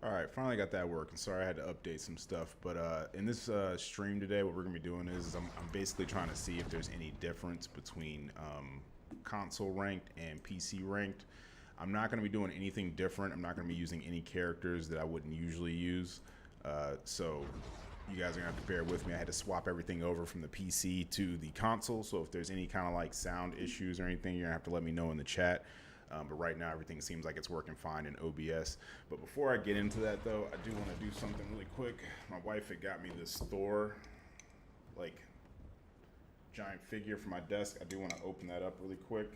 All right, finally got that working. Sorry, I had to update some stuff. But in this stream today, what we're going to be doing is I'm basically trying to see if there's any difference between console ranked and PC ranked. I'm not going to be doing anything different. I'm not going to be using any characters that I wouldn't usually use. So you guys are going to have to bear with me. I had to swap everything over from the PC to the console. So if there's any kind of like sound issues or anything, you're going to have to let me know in the chat. But right now, everything seems like it's working fine in OBS. But before I get into that, though, I do want to do something really quick. My wife had got me this Thor, like, giant figure for my desk. I do want to open that up really quick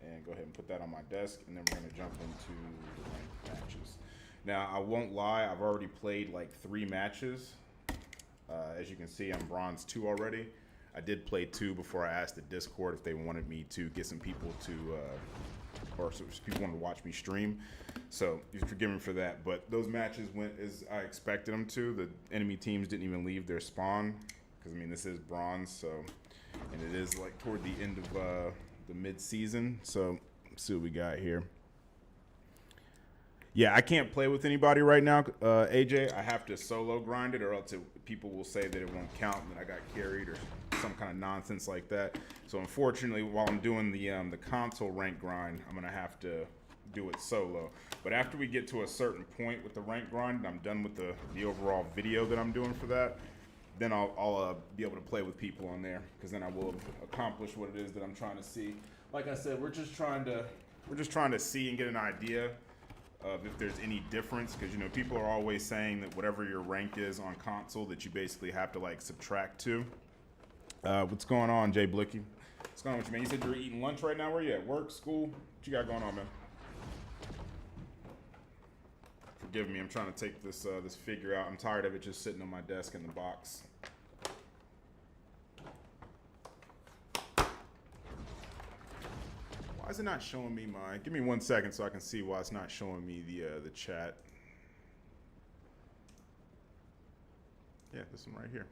and go ahead and put that on my desk. And then we're going to jump into the ranked matches. Now, I won't lie. I've already played, like, 3 matches. As you can see, I'm Bronze 2 already. I did play 2 before I asked the Discord if they wanted me to get some people to... or so people wanted to watch me stream, so you forgive me for that. But those matches went as I expected them to. The enemy teams didn't even leave their spawn, because I mean this is bronze, so, and it is like toward the end of the mid-season. So let's see what we got here. Yeah, I can't play with anybody right now, AJ. I have to solo grind it, or else people will say that it won't count and that I got carried or some kind of nonsense like that. So unfortunately, while I'm doing the console rank grind, I'm gonna have to do it solo. But after we get to a certain point with the rank grind, and I'm done with the overall video that I'm doing for that, then I'll be able to play with people on there, because then I will accomplish what it is that I'm trying to see. Like I said, we're just trying to see and get an idea of if there's any difference, because you know people are always saying that whatever your rank is on console, that you basically have to like subtract to. What's going on, Jay Blicky? What's going on with you, man? You said you're eating lunch right now. Where you at? Work, school? What you got going on, man? Forgive me. I'm trying to take this this figure out. I'm tired of it just sitting on my desk in the box. Why is it not showing me my? Give me 1 second so I can see why it's not showing me the chat. Yeah, this one right here.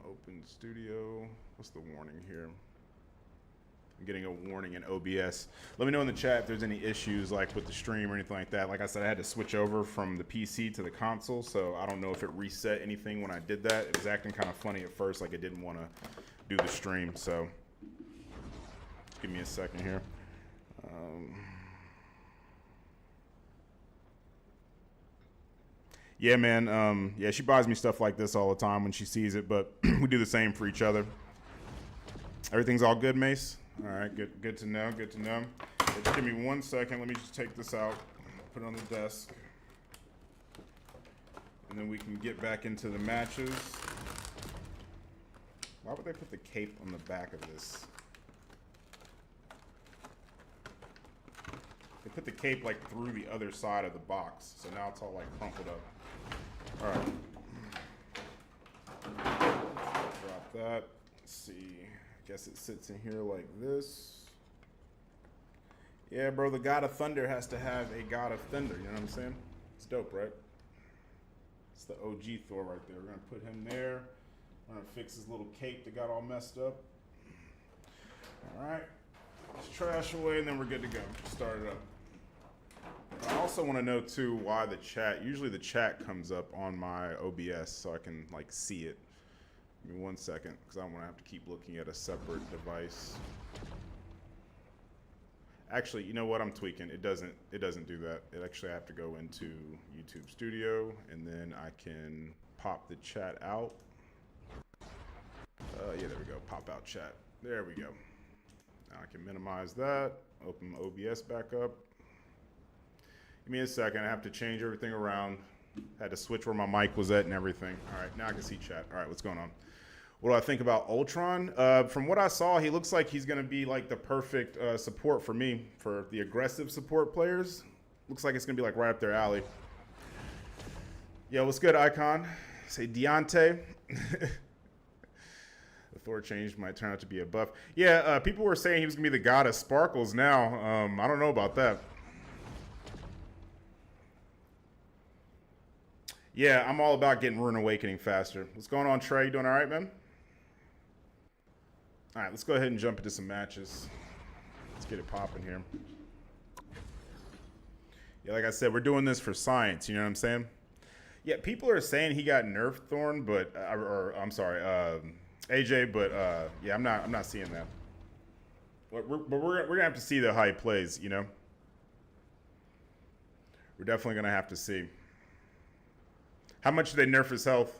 Open studio. What's the warning here? I'm getting a warning in OBS. Let me know in the chat if there's any issues like with the stream or anything like that. Like I said, I had to switch over from the PC to the console, so I don't know if it reset anything when I did that. It was acting kind of funny at first, like it didn't want to do the stream, so just give me a second here. Yeah, man. Yeah, she buys me stuff like this all the time when she sees it, but we do the same for each other. Everything's all good, Mace? All right, good to know, good to know. Just give me 1 second. Let me just take this out, put it on the desk, and then we can get back into the matches. Why would they put the cape on the back of this? They put the cape like through the other side of the box, so now it's all like crumpled up. All right. Drop that. Let's see. I guess it sits in here like this. Yeah, bro, the God of Thunder has to have a God of Thunder, you know what I'm saying? It's dope, right? It's the OG Thor right there. We're gonna put him there. We're gonna fix his little cape that got all messed up. All right, let's trash away and then we're good to go. Start it up. I also want to know too why the chat, usually the chat comes up on my OBS so I can like see it. Give me 1 second, because I don't want to have to keep looking at a separate device. Actually, you know what? I'm tweaking. It doesn't do that. It actually I have to go into YouTube Studio, and then I can pop the chat out. Yeah, there we go. Pop out chat. There we go. Now I can minimize that. Open OBS back up. Give me a second. I have to change everything around. Had to switch where my mic was at and everything. All right, now I can see chat. All right, what's going on? What do I think about Ultron? From what I saw, he looks like he's going to be like the perfect support for me, for the aggressive support players. Looks like it's going to be like right up their alley. Yo, what's good, Icon? Say Deontay. The Thor change might turn out to be a buff. Yeah, people were saying he was going to be the god of sparkles now. I don't know about that. Yeah, I'm all about getting Rune Awakening faster. What's going on, Trey? You doing all right, man? All right, let's go ahead and jump into some matches. Let's get it popping here. Yeah, like I said, we're doing this for science. You know what I'm saying? Yeah, people are saying he got nerfed, Thorn, but or I'm sorry, AJ, but yeah, I'm not seeing that. But we're gonna have to see how he plays. You know, we're definitely gonna have to see. How much do they nerf his health?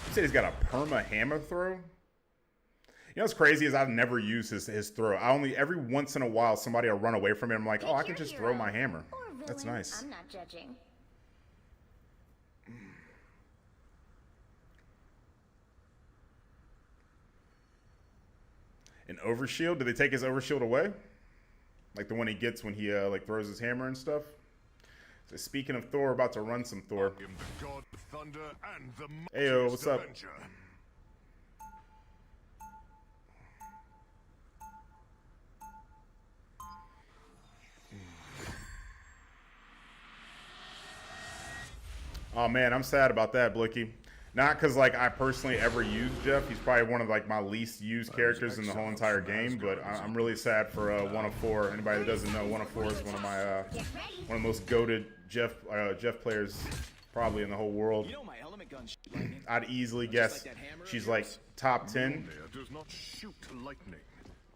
You said he's got a perma hammer throw? You know what's crazy is I've never used his throw. I only, every once in a while, somebody will run away from it. I'm like, oh, I can just throw my hammer. That's nice. I'm not judging. An overshield? Did they take his overshield away? Like the one he gets when he like throws his hammer and stuff? So speaking of Thor, we're about to run some Thor. Heyo, what's up? Oh man, I'm sad about that, Blicky. Not because like I personally ever used Jeff. He's probably one of like my least used characters in the whole entire game. But I'm really sad for 1 of 4. Anybody that doesn't know, 1 of 4 is one of my one of the most goated Jeff players probably in the whole world. I'd easily guess she's like top 10.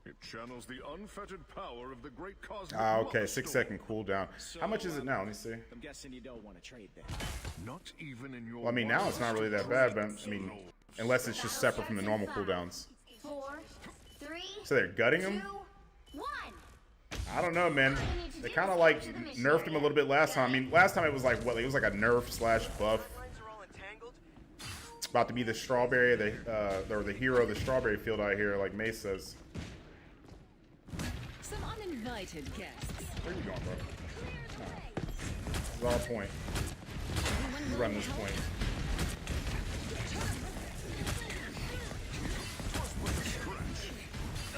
It channels the unfettered power of the great cosmic. Okay, 6-second cooldown. How much is it now? Let me see. I'm guessing you don't want to trade that. Not even in your. Well, I mean, now it's not really that bad, but I mean, unless it's just separate from the normal cooldowns. 4, 3, So they're gutting him? 2, 1. I don't know, man. They kind of like nerfed him a little bit last time. I mean, last time it was like what? It was like a nerf slash buff. About to be the strawberry, or the hero of the strawberry field out here, like May says. Some uninvited guests. Where are you going, bro? This is our point. You run this point.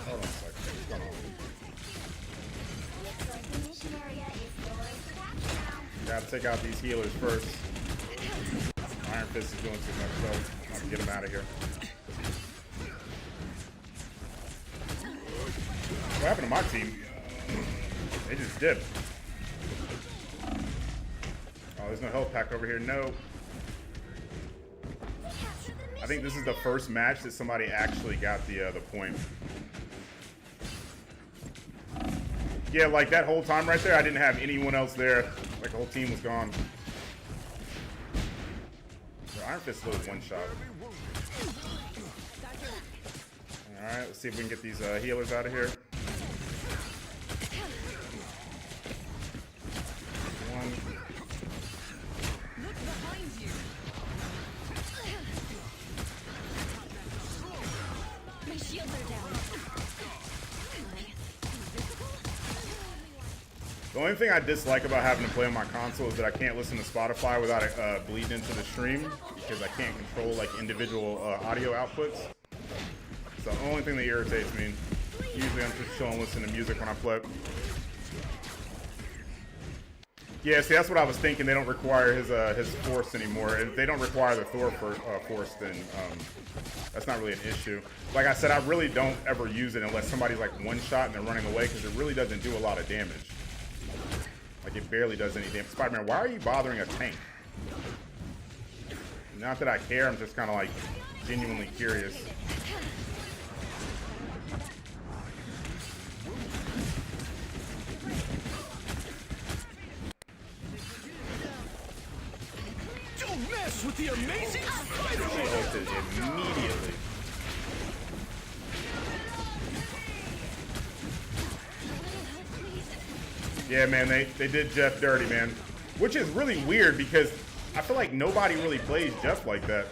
Hold on a second. What's going on? Looks like the mission area is yours to capture now. Gotta take out these healers first. Iron Fist is doing too much, so I'm gonna get him out of here. What happened to my team? They just dipped. Oh, there's no health pack over here. No. I think this is the first match that somebody actually got the point. Yeah, like that whole time right there, I didn't have anyone else there. Like the whole team was gone. Iron Fist was one shot. Alright, let's see if we can get these healers out of here. One. Look behind you. My shields are down. The only thing I dislike about having to play on my console is that I can't listen to Spotify without it bleeding into the stream because I can't control like individual audio outputs. It's the only thing that irritates me. Usually I'm just chilling, listening to music when I play. Yeah, see, that's what I was thinking. They don't require his force anymore. If they don't require the Thor force, then that's not really an issue. Like I said, I really don't ever use it unless somebody's like one shot and they're running away because it really doesn't do a lot of damage. Like it barely does any damage. Spider-Man, why are you bothering a tank? Not that I care, I'm just kind of like genuinely curious. Don't mess with the amazing She ulted immediately. Yeah, man, they did Jeff dirty, man. Which is really weird because I feel like nobody really plays Jeff like that.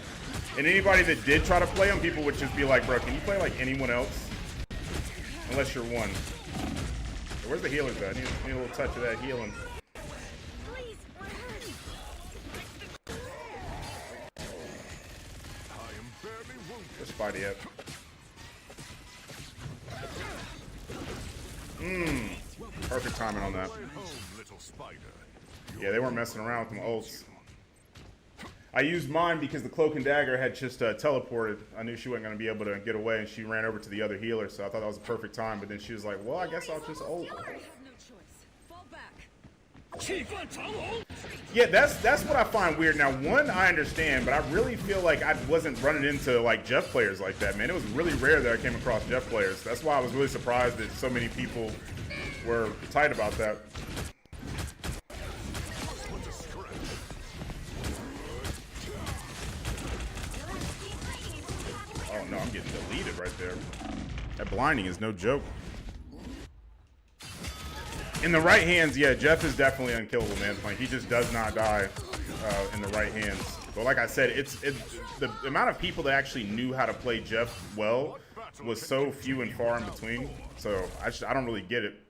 And anybody that did try to play him, people would just be like, bro, can you play like anyone else? Unless you're one. So where's the healers at? I need a little touch of that healing. Please, we're hurting. Where's Spidey at? Perfect timing on that. Yeah, they weren't messing around with them ults. I used mine because the cloak and dagger had just teleported. I knew she wasn't going to be able to get away, and she ran over to the other healer, so I thought that was a perfect time. But then she was like, well, I guess I'll just ult. I have no choice. Fall back. Yeah, that's what I find weird. Now, one, I understand, but I really feel like I wasn't running into, like, Jeff players like that, man. It was really rare that I came across Jeff players. That's why I was really surprised that so many people were tight about that. Oh, no, I'm getting deleted right there. That blinding is no joke. In the right hands, yeah, Jeff is definitely unkillable, man. Like, he just does not die in the right hands. But like I said, it's the amount of people that actually knew how to play Jeff well was so few and far in between. So I don't really get it.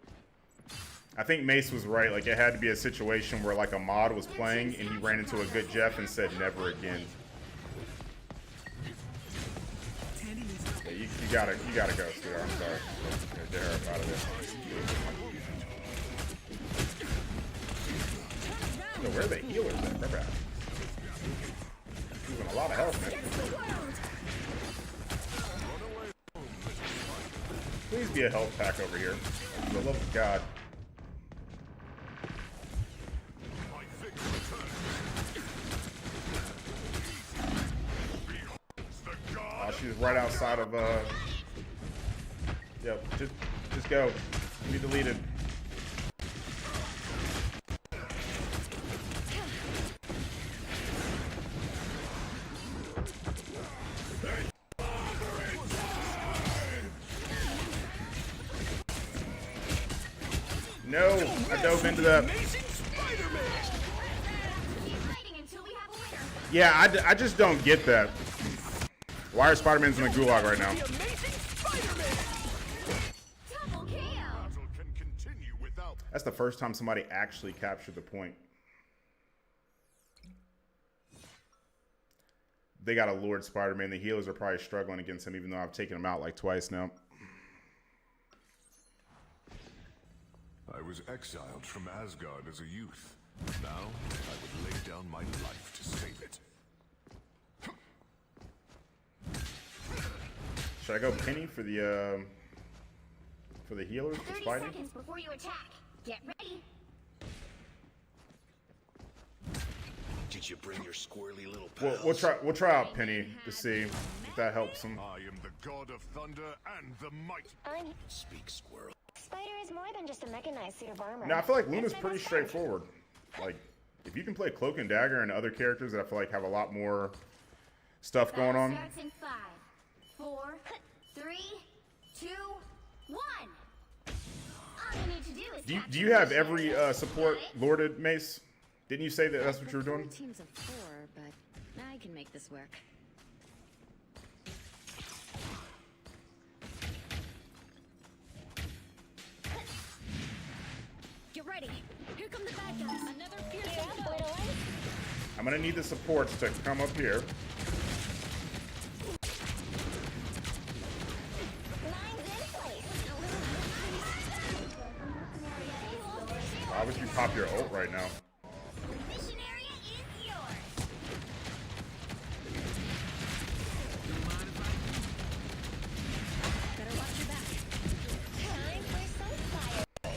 I think Mace was right. Like, it had to be a situation where like a mod was playing and he ran into a good Jeff and said never again. Yeah, you gotta go, sweetheart. I'm sorry. Get her out of there. So where are the healers at? Remember, losing a lot of health, man. Please be a health pack over here. For the love of God. Oh, she's right outside of Yep, just go. Be deleted. No, I dove into that. Yeah, I just don't get that. Why are Spider-Man's in the gulag right now? That's the first time somebody actually captured the point. They got a Lord Spider-Man. The healers are probably struggling against him, even though I've taken him out like twice now. I was exiled from Asgard as a youth. Now, I would lay down my life to save it. Should I go Penny for the healers? 30 seconds before you attack. Get ready. Did you bring your squirrely little pals? We'll try out Penny to see if that helps him. I am the god of thunder and the might. Speak, squirrel. Spider is more than just a mechanized suit of armor. Now I feel like Luna's pretty straightforward. Like, if you can play Cloak and Dagger and other characters that I feel like have a lot more stuff going on. Starts in 5, 4, 3, 2, 1. All you need to do is Do you have every support lorded, Mace? Didn't you say that that's what you were doing? Teams of 4, but I can make this work. Get ready. Here come the bad guys. Another fearsome foe. I'm gonna need the supports to come up here. Why would you pop your ult right now? Mission area is yours. Better watch your back. Time for some fireworks.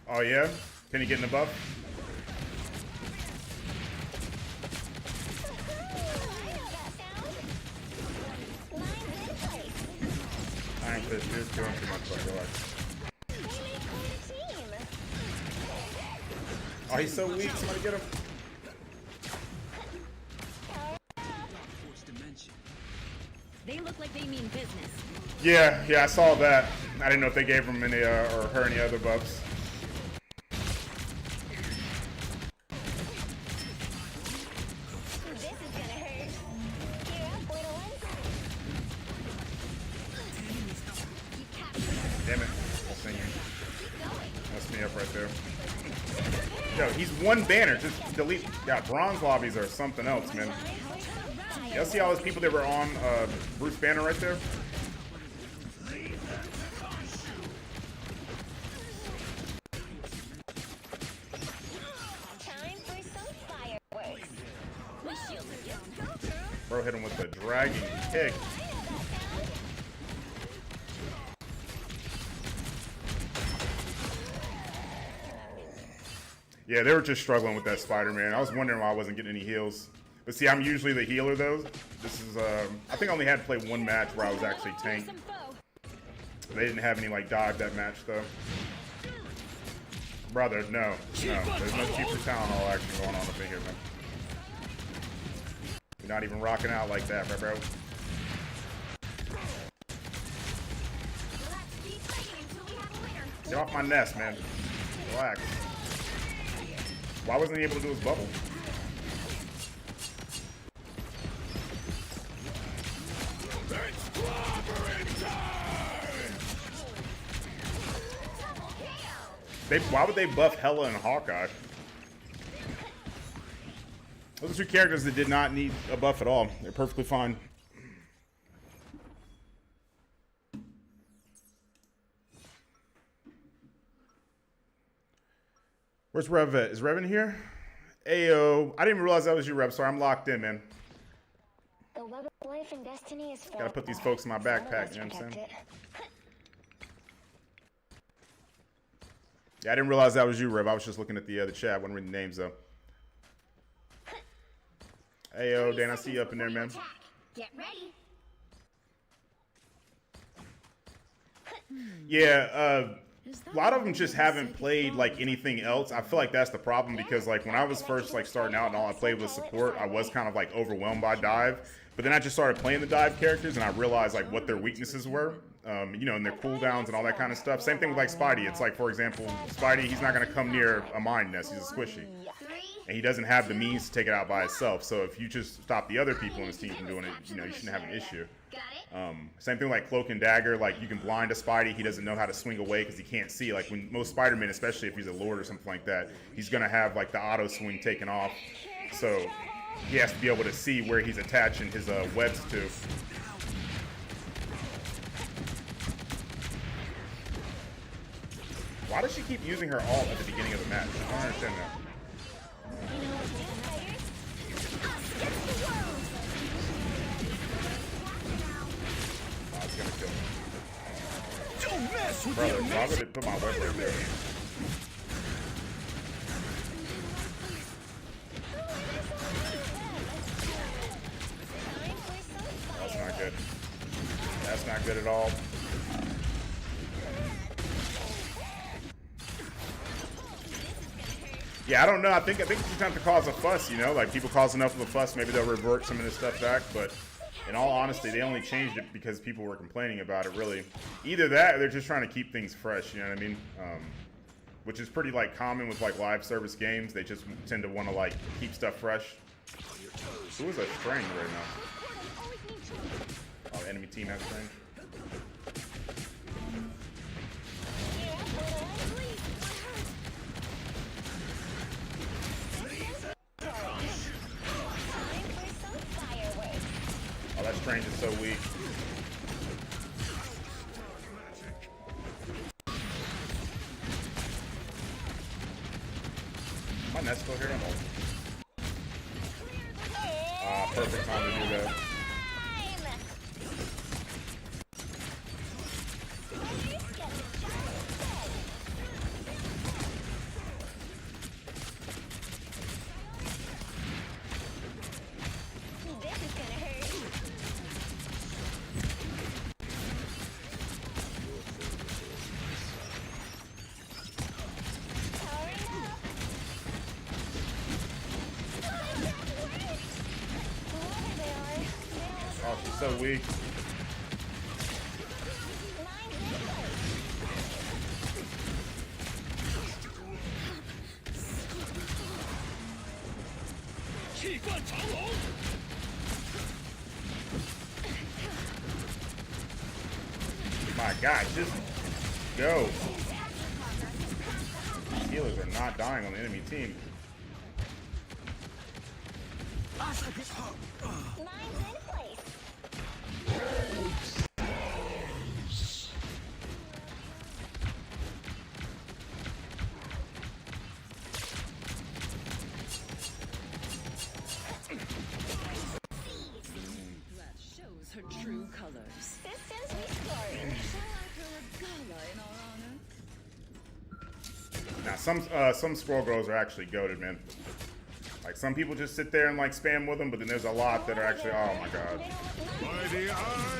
Oh yeah? Penny getting the buff? I ain't this dude's doing too much, but relax. Oh, he's so weak. Somebody get him. They look like they mean business. Yeah, I saw that. I didn't know if they gave him any or her any other buffs. This is gonna hurt. Gear up, little ones. Damn it. I'll sing you. Messed me up right there. Yo, he's one banner. Just delete. Yeah, bronze lobbies are something else, man. Y'all see all those people that were on Bruce Banner right there? Bro hit him with the dragging kick. Yeah, they were just struggling with that Spider-Man. I was wondering why I wasn't getting any heals. But see, I'm usually the healer though. This is, I think I only had to play one match where I was actually tank. They didn't have any like dodge that match though. Brother, no. There's no Super Talent all action going on up in here, man. You're not even rocking out like that, bro. Get off my nest, man. Relax. Why wasn't he able to do his bubble? Why would they buff Hela and Hawkeye? Those are two characters that did not need a buff at all. They're perfectly fine. Where's Rev at? Is Rev in here? Ayo. I didn't even realize that was you, Rev. Sorry, I'm locked in, man. The web of life and destiny is Gotta put these folks in my backpack, you know what I'm saying? Yeah, I didn't realize that was you, Rev. I was just looking at the chat. I wasn't reading names, though. Ayo, Dan, I see you up in there, man. Get ready. Yeah, a lot of them just haven't played like anything else. I feel like that's the problem because like when I was first like starting out and all I played was support, I was kind of like overwhelmed by dive. But then I just started playing the dive characters and I realized like what their weaknesses were, you know, and their cooldowns and all that kind of stuff. Same thing with like Spidey. It's like, for example, Spidey, he's not going to come near a mine nest. He's a squishy. And he doesn't have the means to take it out by himself. So if you just stop the other people on his team from doing it, you know, you shouldn't have an issue. Same thing like Cloak and Dagger. Like you can blind a Spidey. He doesn't know how to swing away because he can't see. Like when most Spider-Men, especially if he's a Lord or something like that, he's going to have like the auto swing taken off. So he has to be able to see where he's attaching his webs to. Why does she keep using her ult at the beginning of the match? I don't understand that. Oh, it's gonna kill me. Don't mess with Brother, why would it put my web right there? That's not good. That's not good at all. Yeah, I don't know. I think it's just time to cause a fuss, you know? Like, people cause enough of a fuss, maybe they'll revert some of this stuff back. But in all honesty, they only changed it because people were complaining about it, really. Either that or they're just trying to keep things fresh, you know what I mean? Which is pretty, like, common with, like, live service games. They just tend to want to, like, keep stuff fresh. Who is a Strange right now? Oh, enemy team has Strange. Oh, that Strange is so weak. My net's still here. Perfect time to do that. Oh, she's so weak. My God, just go. These healers are not dying on the enemy team. Some scroll girls are actually goated, man. Like some people just sit there and like spam with them, but then there's a lot that are actually, oh my god.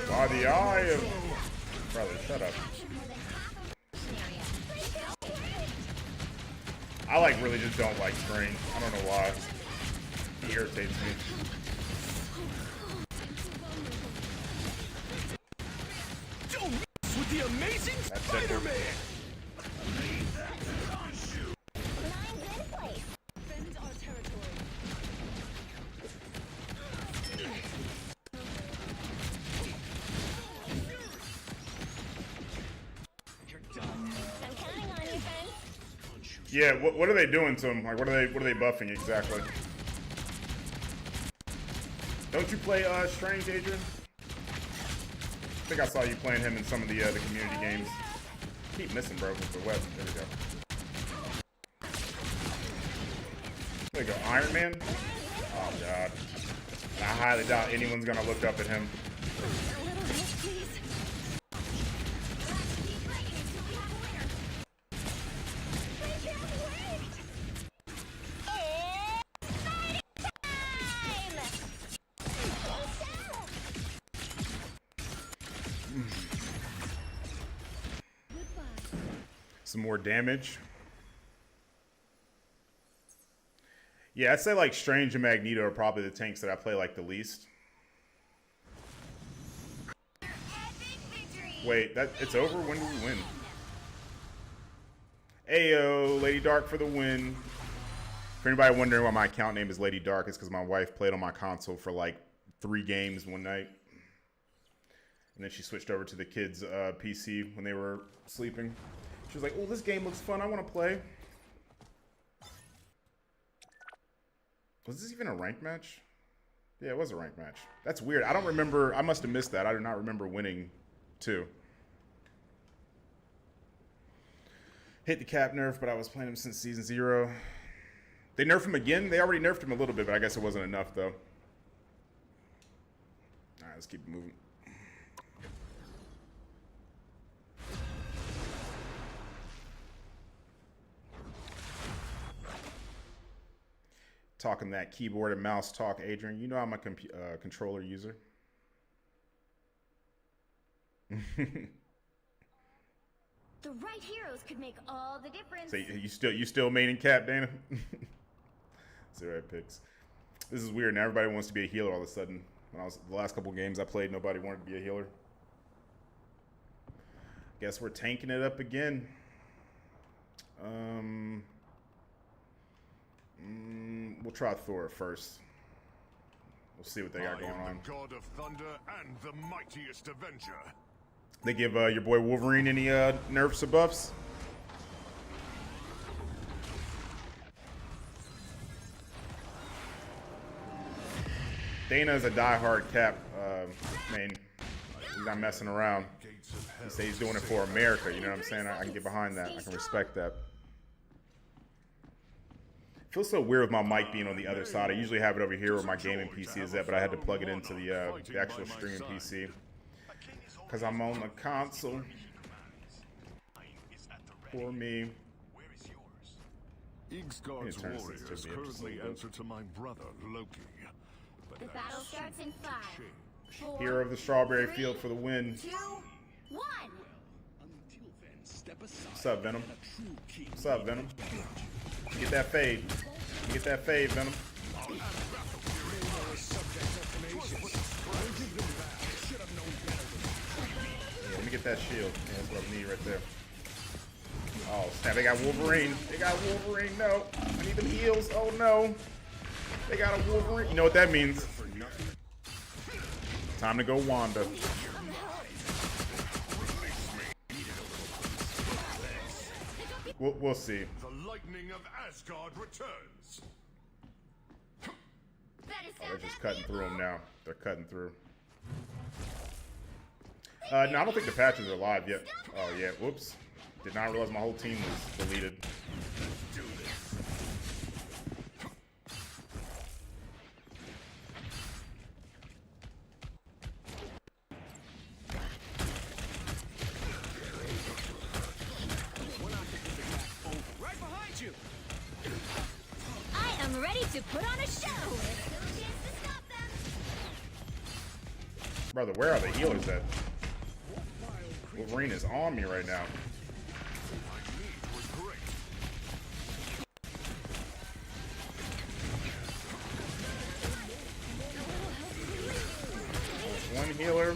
By the eye of brother, shut up. I like really just don't like Strange. I don't know why. He irritates me. Don't mess with the amazing Spider-Man! Defend our territory. You're done. I'm counting on you, friend. Yeah, what are they doing to him? Like what are they buffing exactly? Don't you play Strange, Adrian? I think I saw you playing him in some of the community games. Keep missing, bro, with the web. There we go. There we go, Iron Man. Oh god. I highly doubt anyone's gonna look up at him. A little help, please. Some more damage. Yeah, I'd say like Strange and Magneto are probably the tanks that I play like the least. Wait, it's over? When do we win? Ayo, Lady Dark for the win. For anybody wondering why my account name is Lady Dark, it's because my wife played on my console for like 3 games one night. And then she switched over to the kids' PC when they were sleeping. She was like, oh, this game looks fun. I want to play. Was this even a ranked match? Yeah, it was a ranked match. That's weird. I don't remember. I must have missed that. I do not remember winning, too. Hit the cap nerf, but I was playing him since season 0. They nerfed him again? They already nerfed him a little bit, but I guess it wasn't enough, though. All right, let's keep it moving. Talking that keyboard and mouse talk, Adrian. You know I'm a controller user. The right heroes could make all the difference. So you still maining cap, Dana? 0 picks. This is weird. Now everybody wants to be a healer all of a sudden. When I was the last couple games I played, nobody wanted to be a healer. Guess we're tanking it up again. We'll try Thor first. We'll see what they got going on. The god of thunder and the mightiest avenger. They give your boy Wolverine any nerfs or buffs? Dana's a diehard cap main. He's not messing around. He says he's doing it for America. You know what I'm saying? I can get behind that. I can respect that. Feels so weird with my mic being on the other side. I usually have it over here where my gaming PC is at, but I had to plug it into the actual streaming PC because I'm on the console. For me. Yggsgard's warriors currently answer to my brother Loki. The battle starts in 5, 4, Hero of the Strawberry Field for the win. 2, 1. What's up, Venom? What's up, Venom? Get that fade. Get that fade, Venom. Yeah, let me get that shield. Yeah, that's what I need right there. Oh, snap. They got Wolverine. They got Wolverine. No. I need them heals. Oh, no. They got a Wolverine. You know what that means. Time to go Wanda. We'll see. The lightning of Asgard returns. Oh, they're just cutting through them now. They're cutting through. No, I don't think the patches are live yet. Oh, yeah. Whoops. Did not realize my whole team was deleted. Right behind am ready to put on a show. There's still a chance to stop them. Brother, where are the healers at? Wolverine is on me right now. One healer.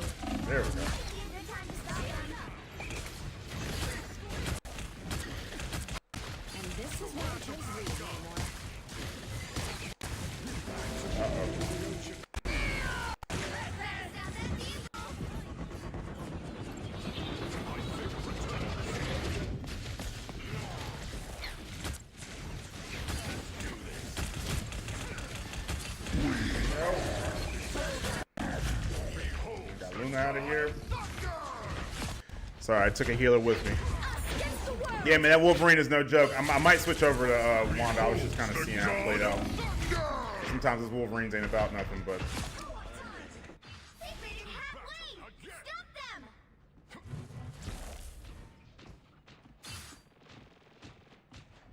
There we go. Good time to stop them. And this is where it takes reason anymore. Got Luna out of here. Sorry, I took a healer with me. Yeah, man, that Wolverine is no joke. I might switch over to Wanda. I was just kind of seeing how it played out. Sometimes those Wolverines ain't about nothing, but They made it halfway. Stop them.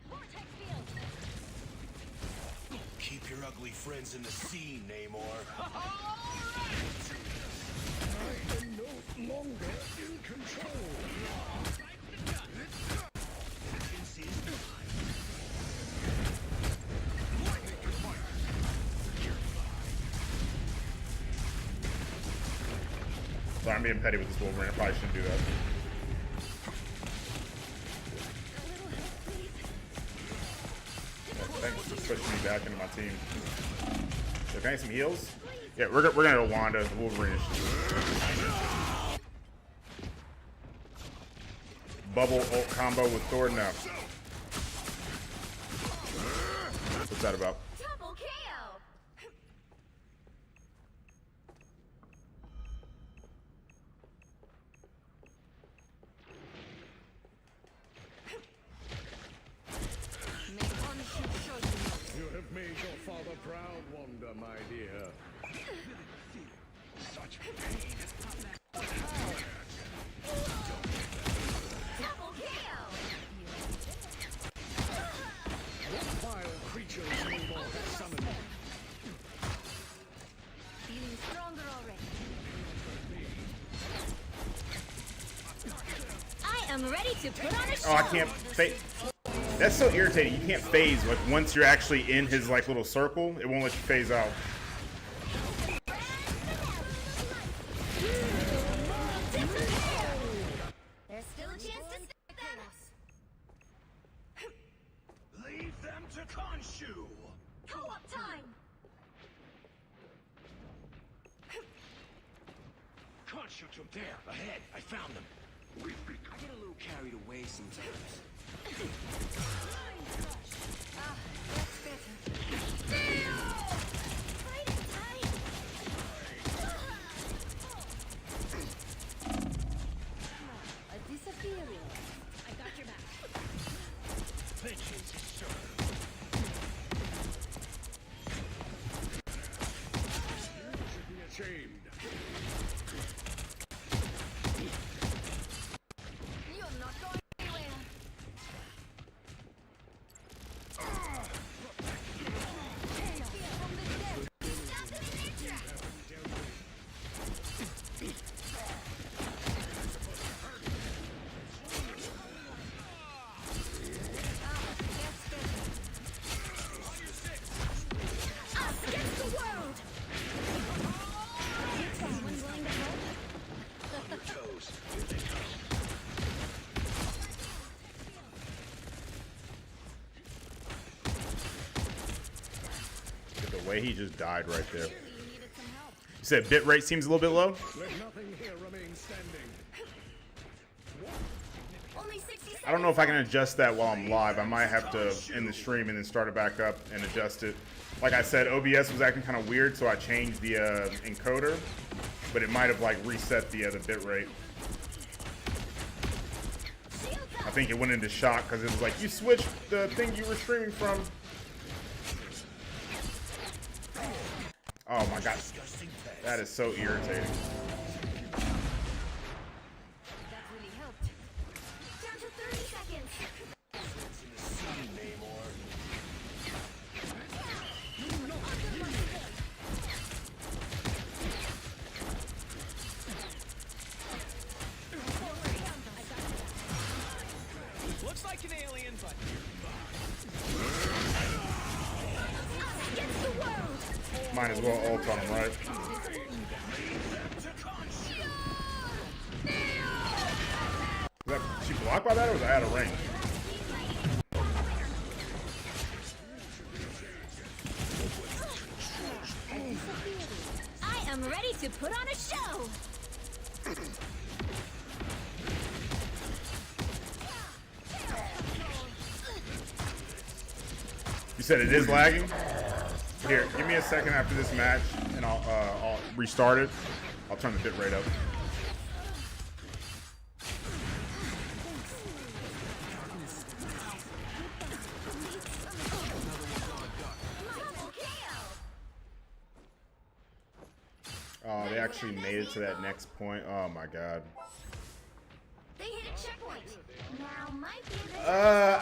Vortex field. Keep your ugly friends in the scene, Namor. sorry, I'm being petty with this Wolverine. I probably shouldn't do that. Yeah, thanks for switching me back into my team. So, can I get some heals? Yeah, we're gonna go Wanda. The Wolverine is bubble ult combo with Thor now. What's that about? Double KO. May one should show you. You have made your father proud, Wanda, my dear. Double KO. What vile creatures Namor has summoned? Feeling stronger already. I am ready to put on a show. Oh, I can't phase. That's so irritating. You can't phase. Like once you're actually in his like little circle, it won't let you phase out. There's still a chance to stop them. Leave them to Khonshu. Co-op time. Khonshu took there, ahead. I found them. I get a little carried away sometimes. Fight it tight. A disappearing. I got your back. Vengeance is certain. You should be ashamed. You're not going anywhere. Stop them in their tracks. Us against the world. Someone willing to help? On your toes. Here they come. The way he just died right there. You needed some help. You said bit rate seems a little bit low. Let nothing here remain standing. Only 60 seconds. I don't know if I can adjust that while I'm live. I might have to end the stream and then start it back up and adjust it. Like I said, OBS was acting kind of weird, so I changed the encoder, but it might have like reset the bit rate. I think it went into shock because it was like you switched the thing you were streaming from. Oh my god, that is so irritating. That really helped. Down to 30 seconds. In the scene, Namor. Might as well ult on him, right? Was she blocked by that, or was I out of range? I am ready to put on a show. You said it is lagging? Here, give me a second after this match, and I'll restart it. I'll turn the bit rate up. Oh, they actually made it to that next point. Oh my god. They hit a checkpoint. Now might be the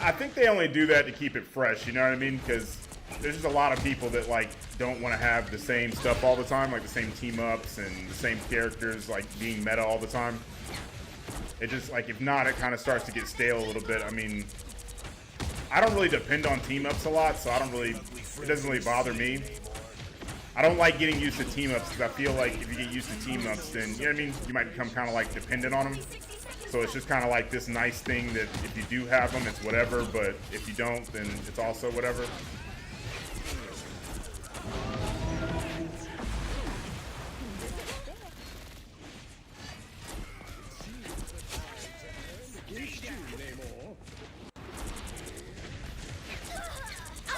I think they only do that to keep it fresh, you know what I mean? Because there's just a lot of people that like don't want to have the same stuff all the time, like the same team ups and the same characters like being meta all the time. It just like, if not, it kind of starts to get stale a little bit. I mean, I don't really depend on team ups a lot, so it doesn't really bother me. I don't like getting used to team ups because I feel like if you get used to team ups, then, you know what I mean, you might become kind of like dependent on them. So it's just kind of like this nice thing that if you do have them, it's whatever, but if you don't, then it's also whatever.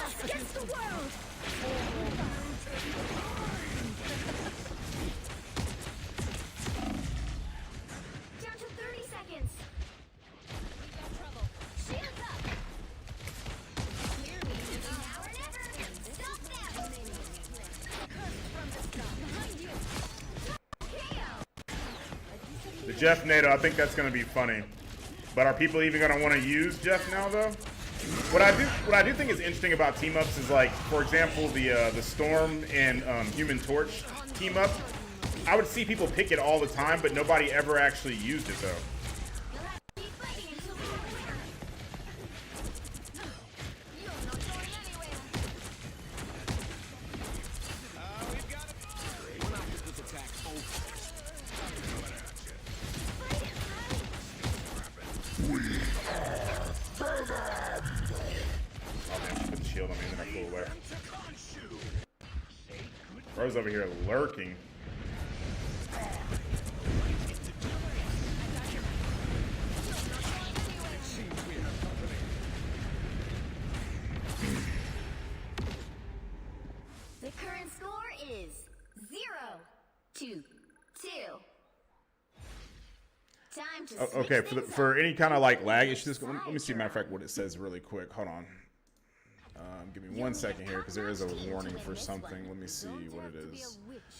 us against the world. Down to 30 seconds. We got trouble. Shields up. Clear me. Now or never. Stop them. Cursed from the start. Behind you. KO. The Jeff NATO, I think that's going to be funny. But are people even going to want to use Jeff now, though? What I do think is interesting about team ups is, like, for example, the Storm and Human Torch team up. I would see people pick it all the time, but nobody ever actually used it though. You'll have to keep fighting until we are clear. You're not going anywhere. We've got it. One after this attack over. Fight it, Oh man, she put the shield on me and then I flew away. Bro's over here lurking. The current score is 0-2. Time to switch Okay, things for up. any kind of like lag issues, let me see, matter of fact, what it says really quick. Hold on. Give me 1 second here because there is a warning for something. Let me see what it is.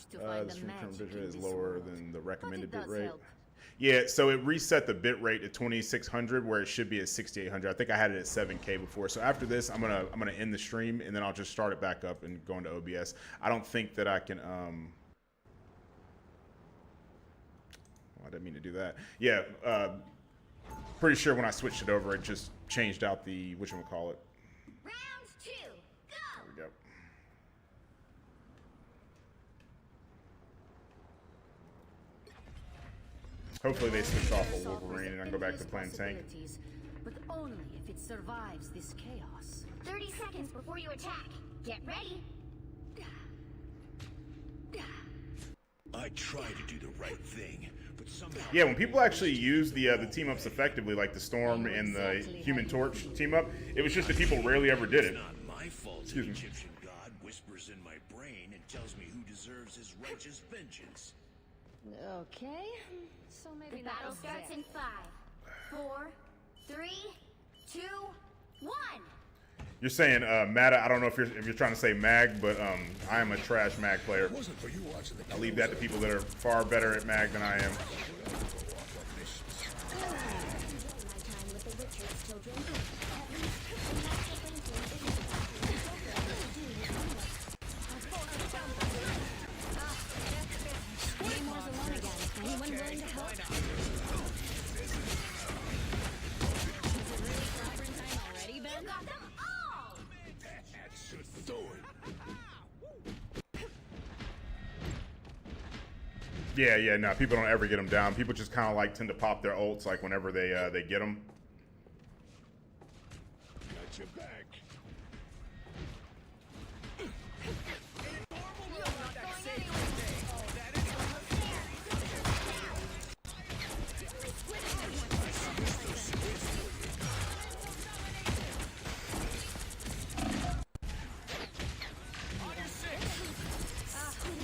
This current bit rate is lower than the recommended bit rate. Yeah, so it reset the bit rate to 2600 where it should be at 6800. I think I had it at 7K before. So after this, I'm gonna end the stream and then I'll just start it back up and go into OBS. I don't think that I can. I didn't mean to do that. Yeah, pretty sure when I switched it over, it just changed out the whatchamacallit. Round 2, go! There we go. Hopefully they switch off of Wolverine and I go back to playing tank. But only if it survives this chaos. 30 seconds before you attack. Get ready. I try to do the right thing, but somehow... Yeah, when people actually use the team ups effectively, like the Storm and the Human Torch team up, it was just that people rarely ever did it. It's not my fault Excuse the me. Egyptian god whispers in my brain and tells me who deserves his righteous vengeance. Okay, so maybe The battle starts in 5, 4, 3, 2, 1. You're saying Mata, I don't know if you're trying to say Mag, but I am a trash Mag player. I leave that to people that are far better at Mag than I am. Anyone willing to help? Already, Ben? Got them all! Yeah. No, people don't ever get them down. People just kind of like tend to pop their ults like whenever they get them. Got your back.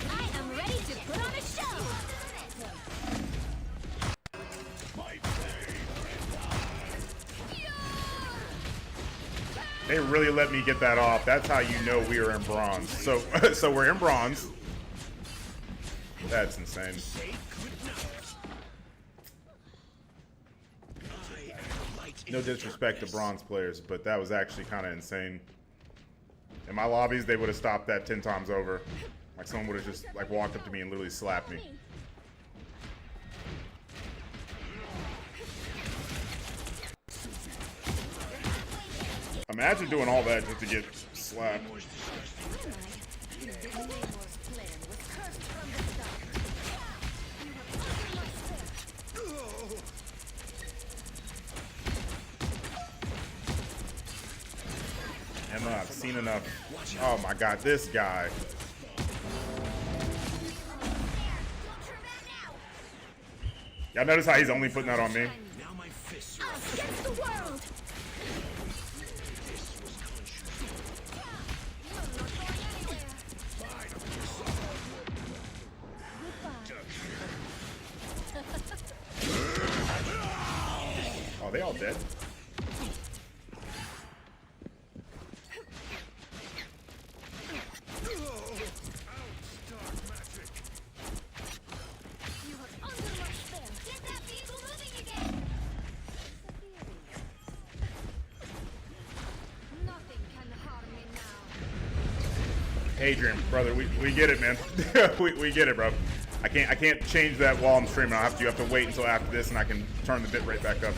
I am ready to put on a show. They really let me get that off. That's how you know we are in bronze. So, so we're in bronze. That's insane. No disrespect to bronze players, but that was actually kind of insane. In my lobbies, they would have stopped that 10 times over. Like someone would have just like walked up to me and literally slapped me. Imagine doing all that just to get slapped. Emma, I've seen enough. Oh my god, this guy. Y'all notice how he's only putting that on me? Now my fists are Us against the world. Oh, they all dead? You are under my spell. Get that vehicle moving again. Nothing can harm me now. Adrian, brother, we get it, man. we get it, bro. I can't change that while I'm streaming. You have to wait until after this, and I can turn the bitrate back up.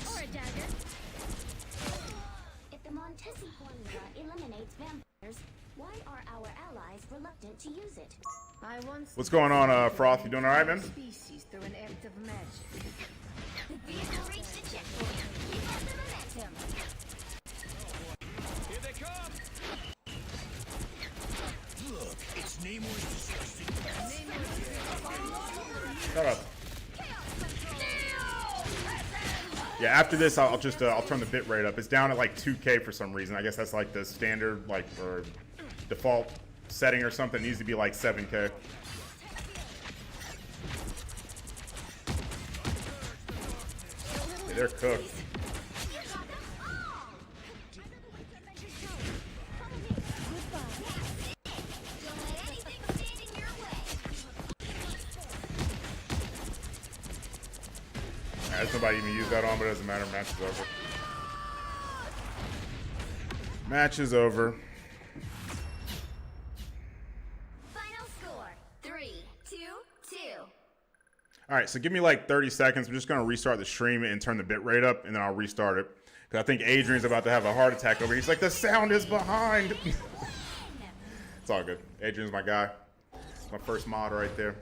Or a dagger. If the Montesi formula eliminates vampires, why are our allies reluctant to use it? I once What's going on, Froth? You doing all right, man? species through an act of magic. The vehicle reached the checkpoint. Keep up the momentum. Here they come! Look, it's Namor's disgusting. Shut up. Yeah, after this, I'll just I'll turn the bitrate up. It's down at like 2K for some reason. I guess that's like the standard, like, or default setting or something. It needs to be like 7K. Yeah, they're cooked. Don't let anything stand in your way. There's nobody even used that on, but it doesn't matter. Match is over. Match is over. Final score: 3-2-2. All right, so give me like 30 seconds. I'm just going to restart the stream and turn the bitrate up, and then I'll restart it. Because I think Adrian's about to have a heart attack over here. He's like, the sound is behind. It's all good. Adrian's my guy. My first mod right there.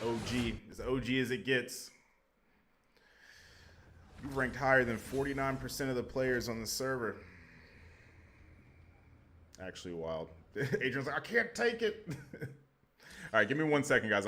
OG. As OG as it gets. You ranked higher than 49% of the players on the server. Actually wild. Adrian's like, I can't take it. All right, give me 1 second, guys.